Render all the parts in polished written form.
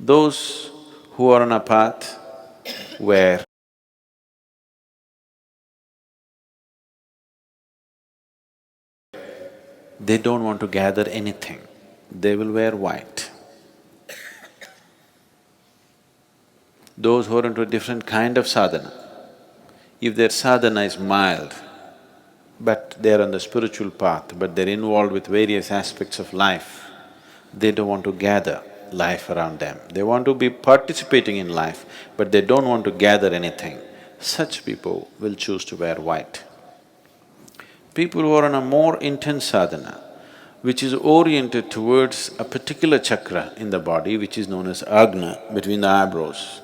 Those who are on a path where they don't want to gather anything, they will wear white. Those who are into a different kind of sadhana, if their sadhana is mild, but they're on the spiritual path, but they're involved with various aspects of life, they don't want to gather life around them. They want to be participating in life, but they don't want to gather anything. Such people will choose to wear white. People who are on a more intense sadhana, which is oriented towards a particular chakra in the body, which is known as agna, between the eyebrows,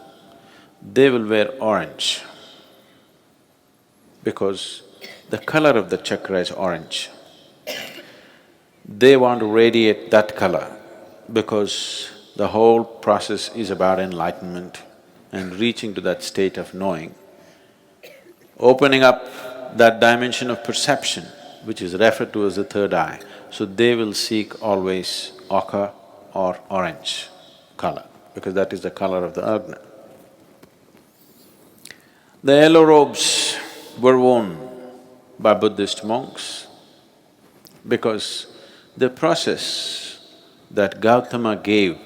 they will wear orange because the color of the chakra is orange. They want to radiate that color because the whole process is about enlightenment and reaching to that state of knowing, opening up that dimension of perception which is referred to as the third eye. So they will seek always ochre or orange color because that is the color of the agna. The yellow robes were worn by Buddhist monks because the process that Gautama gave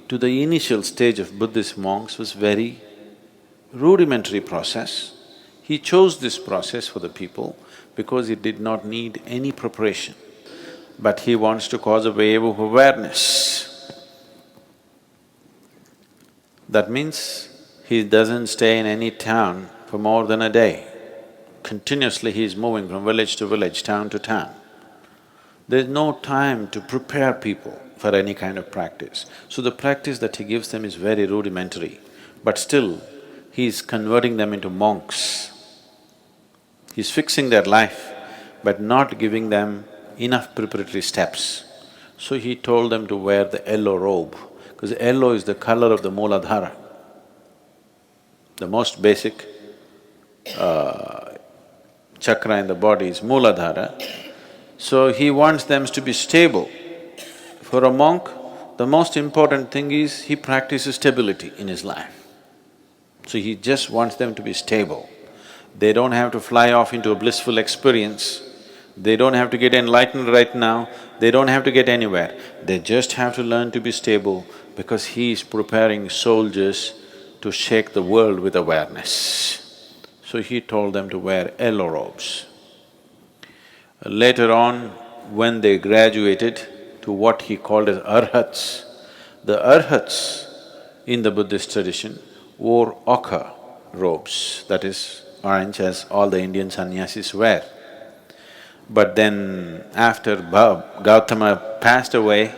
to the initial stage of Buddhist monks was very rudimentary process. He chose this process for the people because he did not need any preparation, but he wants to cause a wave of awareness. That means he doesn't stay in any town for more than a day. Continuously he is moving from village to village, town to town. There's no time to prepare people for any kind of practice. So the practice that he gives them is very rudimentary, but still he's converting them into monks. He's fixing their life, but not giving them enough preparatory steps. So he told them to wear the yellow robe, because yellow is the color of the Mooladhara. The most basic chakra in the body is Mooladhara. So he wants them to be stable. For a monk, the most important thing is he practices stability in his life. So he just wants them to be stable. They don't have to fly off into a blissful experience, they don't have to get enlightened right now, they don't have to get anywhere. They just have to learn to be stable because he is preparing soldiers to shake the world with awareness. So he told them to wear yellow robes. Later on, when they graduated to what he called as arhats, the arhats in the Buddhist tradition wore ochre robes, that is orange, as all the Indian sannyasis wear. But then after Gautama passed away,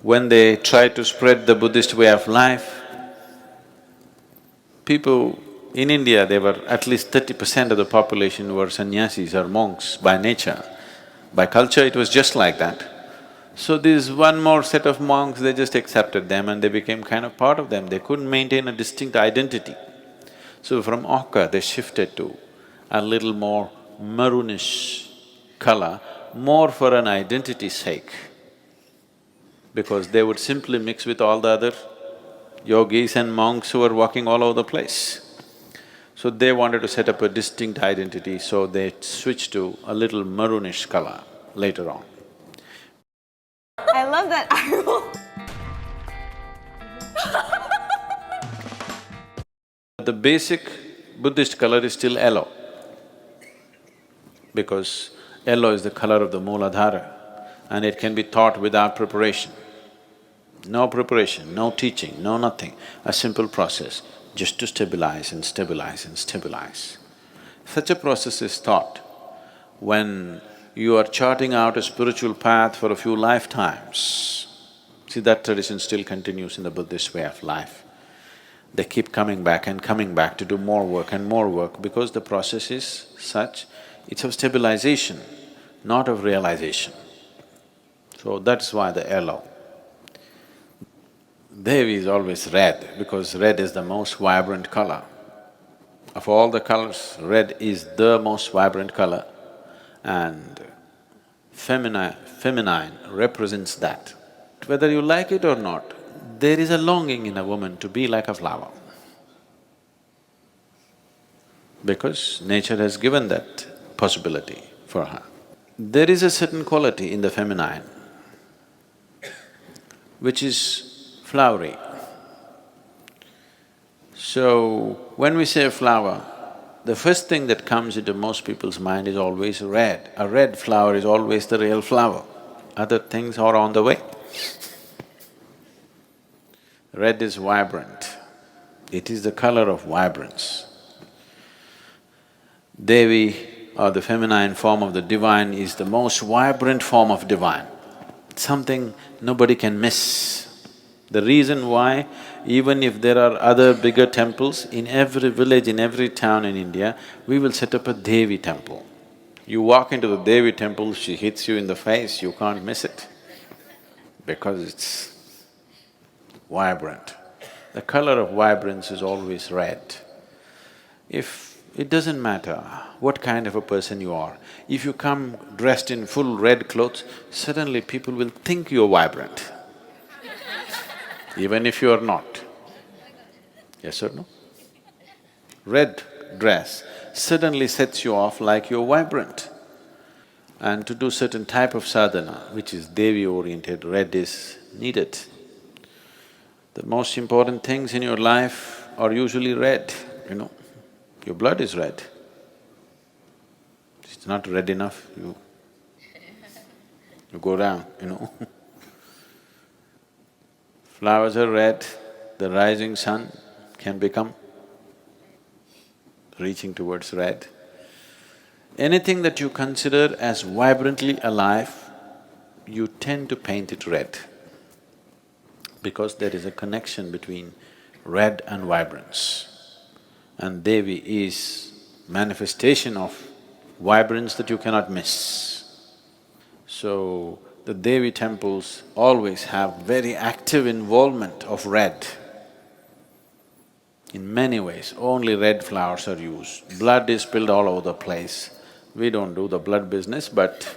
when they tried to spread the Buddhist way of life, people in India, there were at least 30% of the population were sannyasis or monks by nature. By culture, it was just like that. So this one more set of monks, they just accepted them and they became kind of part of them. They couldn't maintain a distinct identity. So from ochre, they shifted to a little more maroonish color, more for an identity's sake, because they would simply mix with all the other yogis and monks who were walking all over the place. So they wanted to set up a distinct identity, so they switched to a little maroonish color later on. I love that eye roll. The basic Buddhist color is still yellow, because yellow is the color of the Mooladhara and it can be taught without preparation. No preparation, no teaching, no nothing, a simple process, just to stabilize and stabilize and stabilize. Such a process is taught when you are charting out a spiritual path for a few lifetimes. See, that tradition still continues in the Buddhist way of life. They keep coming back and coming back to do more work and more work because the process is such, it's of stabilization, not of realization. So that's why the yellow. Devi is always red because red is the most vibrant color. Of all the colors, red is the most vibrant color and feminine represents that. Whether you like it or not, there is a longing in a woman to be like a flower, because nature has given that possibility for her. There is a certain quality in the feminine which is flowery. So, when we say flower, the first thing that comes into most people's mind is always red. A red flower is always the real flower. Other things are on the way. Red is vibrant. It is the color of vibrance. Devi, or the feminine form of the divine, is the most vibrant form of divine. Something nobody can miss. The reason why, even if there are other bigger temples, in every village, in every town in India, we will set up a Devi temple. You walk into the Devi temple, she hits you in the face, you can't miss it, because it's vibrant. The color of vibrance is always red. It doesn't matter what kind of a person you are, if you come dressed in full red clothes, suddenly people will think you're vibrant, even if you are not. Yes or no? Red dress suddenly sets you off like you're vibrant. And to do certain type of sadhana, which is Devi-oriented, red is needed. The most important things in your life are usually red, you know. Your blood is red. It's not red enough, you go down, you know. Flowers are red, the rising sun can become reaching towards red. Anything that you consider as vibrantly alive, you tend to paint it red, because there is a connection between red and vibrance. And Devi is manifestation of vibrance that you cannot miss. So, the Devi temples always have very active involvement of red. In many ways, only red flowers are used. Blood is spilled all over the place. We don't do the blood business, but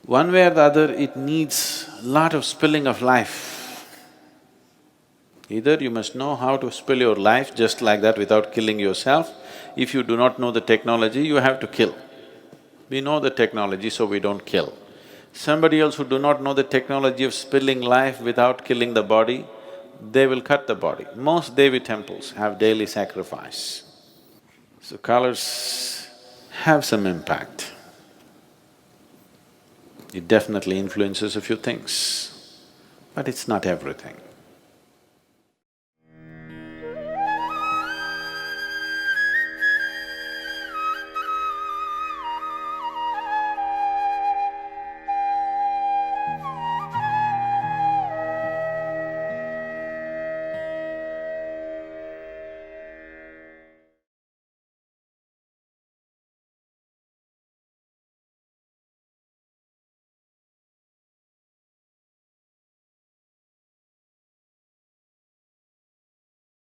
one way or the other, it needs lot of spilling of life. Either you must know how to spill your life just like that without killing yourself. If you do not know the technology, you have to kill. We know the technology, so we don't kill. Somebody else who do not know the technology of spilling life without killing the body, they will cut the body. Most Devi temples have daily sacrifice. So colors have some impact. It definitely influences a few things, but it's not everything.